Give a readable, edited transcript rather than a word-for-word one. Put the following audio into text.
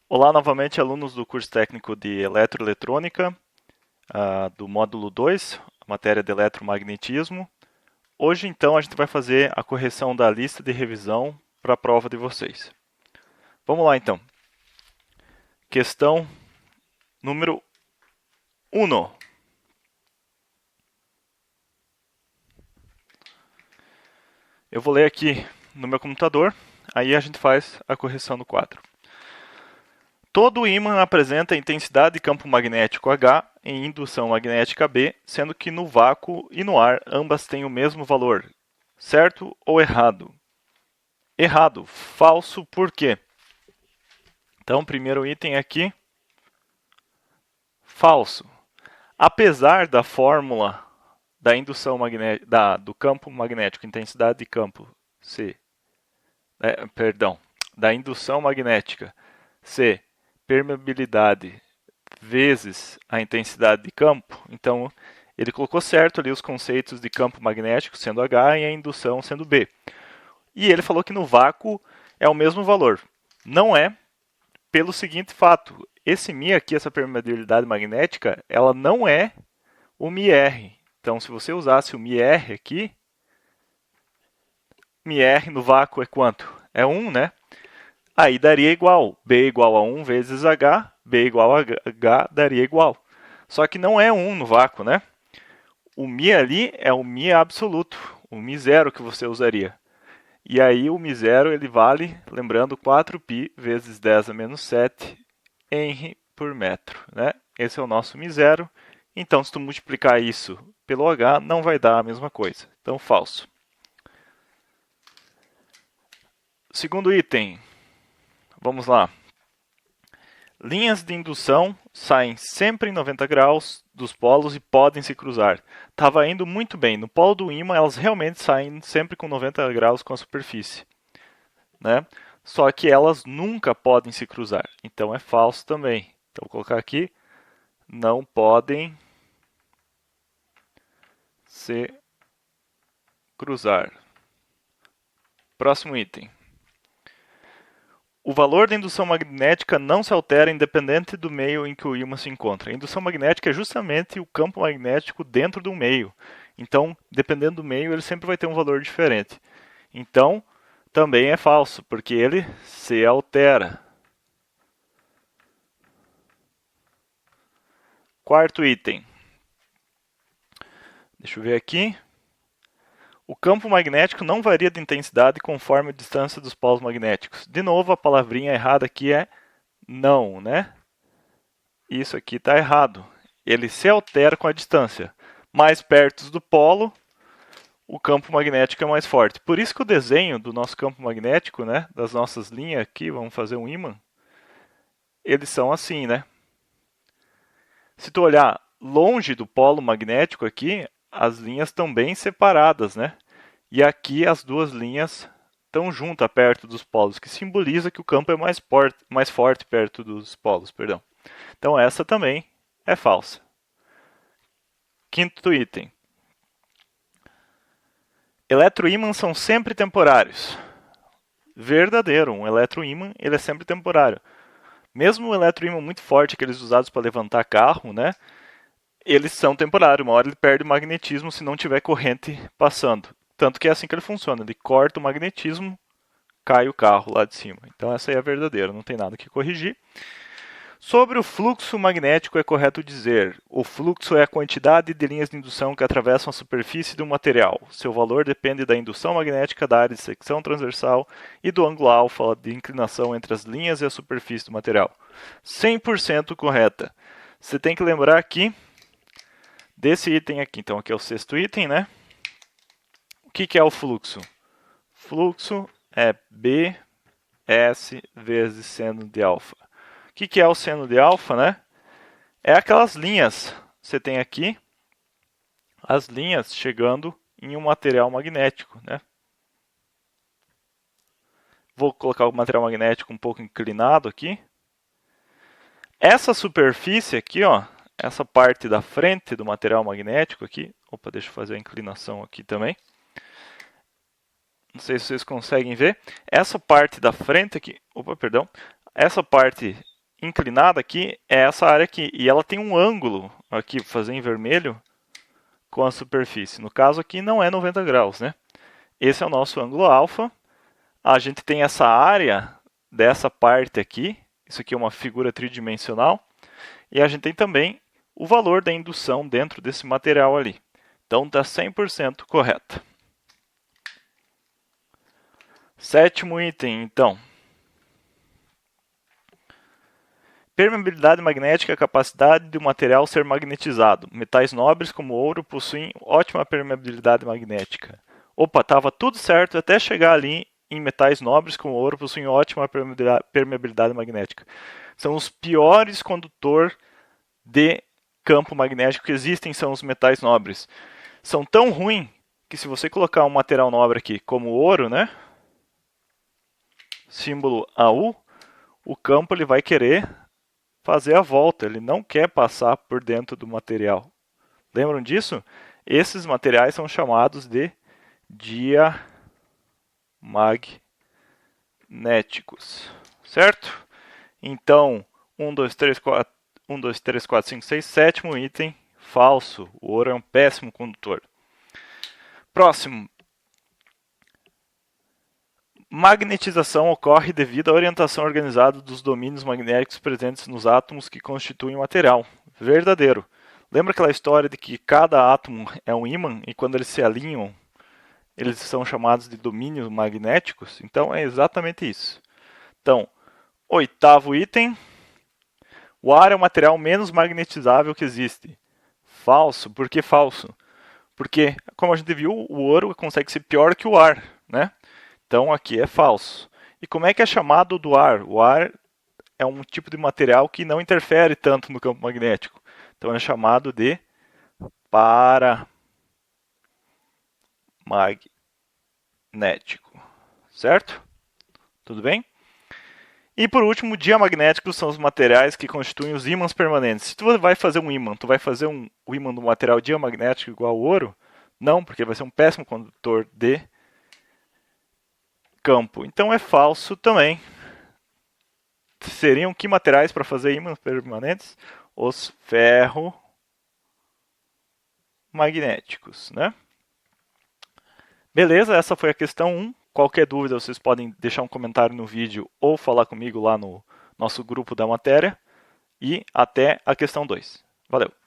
Olá novamente, alunos do curso técnico de Eletroeletrônica, do módulo 2, matéria de eletromagnetismo. Hoje, então, a gente vai fazer a correção da lista de revisão para a prova de vocês. Vamos lá, então. Questão número 1. Eu vou ler aqui no meu computador, aí a gente faz a correção no quadro. Todo ímã apresenta intensidade de campo magnético H em indução magnética B, sendo que no vácuo e no ar ambas têm o mesmo valor. Certo ou errado? Errado. Falso por quê? Então, primeiro item aqui, falso. Apesar da fórmula da indução magnética, do campo magnético, intensidade de campo C, da indução magnética C, permeabilidade vezes a intensidade de campo, então ele colocou certo ali os conceitos de campo magnético sendo H e a indução sendo B. E ele falou que no vácuo é o mesmo valor. Não é, pelo seguinte fato. Esse μ aqui, essa permeabilidade magnética, ela não é o μr. Então, se você usasse o μr aqui, μr no vácuo é quanto? É 1, né? Aí daria igual. B igual a 1 vezes H, B igual a H daria igual. Só que não é 1 no vácuo, né? O μ ali é o μ absoluto, o μ zero que você usaria. E aí o μ0 ele vale, lembrando, 4π vezes 10 a menos 7 Henry por metro. Né? Esse é o nosso μ0. Então, se tu multiplicar isso pelo H, não vai dar a mesma coisa. Então, falso. Segundo item. Vamos lá. Linhas de indução saem sempre em 90 graus dos polos e podem se cruzar. Estava indo muito bem. No polo do ímã, elas realmente saem sempre com 90 graus com a superfície. Né? Só que elas nunca podem se cruzar. Então é falso também. Então vou colocar aqui, não podem se cruzar. Próximo item. O valor da indução magnética não se altera independente do meio em que o ímã se encontra. A indução magnética é justamente o campo magnético dentro do meio. Então, dependendo do meio, ele sempre vai ter um valor diferente. Então, também é falso, porque ele se altera. Quarto item. Deixa eu ver aqui. O campo magnético não varia de intensidade conforme a distância dos polos magnéticos. De novo, a palavrinha errada aqui é não, né? Isso aqui está errado. Ele se altera com a distância. Mais perto do polo, o campo magnético é mais forte. Por isso que o desenho do nosso campo magnético, né, das nossas linhas aqui, vamos fazer um ímã, eles são assim, né? Se tu olhar longe do polo magnético aqui, as linhas estão bem separadas, né? E aqui as duas linhas estão juntas, perto dos polos, que simboliza que o campo é mais forte perto dos polos, perdão. Então essa também é falsa. Quinto item. Eletroímãs são sempre temporários. Verdadeiro, um eletroímã ele é sempre temporário. Mesmo o eletroímã muito forte, aqueles usados para levantar carro, né? Eles são temporários. Uma hora ele perde o magnetismo se não tiver corrente passando. Tanto que é assim que ele funciona. Ele corta o magnetismo, cai o carro lá de cima. Então essa aí é a verdadeira, não tem nada que corrigir. Sobre o fluxo magnético é correto dizer: o fluxo é a quantidade de linhas de indução que atravessam a superfície de um material. Seu valor depende da indução magnética, da área de secção transversal e do ângulo alfa de inclinação entre as linhas e a superfície do material. 100% correta. Você tem que lembrar aqui desse item aqui. Então aqui é o sexto item, né? O que é o fluxo? Fluxo é Bs vezes seno de alfa. O que é o seno de alfa, né? É aquelas linhas. Você tem aqui as linhas chegando em um material magnético, né? Vou colocar o material magnético um pouco inclinado aqui. Essa superfície aqui, ó, essa parte da frente do material magnético aqui. Opa, deixa eu fazer a inclinação aqui também. Não sei se vocês conseguem ver. Essa parte da frente aqui, essa parte inclinada aqui é essa área aqui. E ela tem um ângulo aqui, vou fazer em vermelho, com a superfície. No caso aqui não é 90 graus, né? Esse é o nosso ângulo alfa. A gente tem essa área dessa parte aqui. Isso aqui é uma figura tridimensional. E a gente tem também o valor da indução dentro desse material ali. Então está 100% correta. Sétimo item, então. Permeabilidade magnética é a capacidade de um material ser magnetizado. Metais nobres como ouro possuem ótima permeabilidade magnética. Opa, estava tudo certo até chegar ali em metais nobres como ouro possuem ótima permeabilidade magnética. São os piores condutores de campo magnético que existem, são os metais nobres. São tão ruins que se você colocar um material nobre aqui como ouro, né? Símbolo AU, o campo ele vai querer fazer a volta, ele não quer passar por dentro do material. Lembram disso? Esses materiais são chamados de diamagnéticos, certo? Então, 1, 2, 3, 4, 5, 6, sétimo item, falso. O ouro é um péssimo condutor. Próximo. Magnetização ocorre devido à orientação organizada dos domínios magnéticos presentes nos átomos que constituem o material. Verdadeiro. Lembra aquela história de que cada átomo é um ímã e quando eles se alinham, eles são chamados de domínios magnéticos? Então é exatamente isso. Então, oitavo item. O ar é o material menos magnetizável que existe. Falso. Por que falso? Porque, como a gente viu, o ouro consegue ser pior que o ar, né? Então aqui é falso. E como é que é chamado do ar? O ar é um tipo de material que não interfere tanto no campo magnético. Então é chamado de paramagnético. Certo? Tudo bem? E por último, diamagnéticos são os materiais que constituem os ímãs permanentes. Se tu vai fazer um ímã, tu vai fazer um ímã do material diamagnético igual ao ouro? Não, porque vai ser um péssimo condutor de campo. Então é falso também. Seriam que materiais para fazer ímãs permanentes? Os ferromagnéticos, né? Beleza, essa foi a questão 1. Qualquer dúvida vocês podem deixar um comentário no vídeo ou falar comigo lá no nosso grupo da matéria. E até a questão 2. Valeu!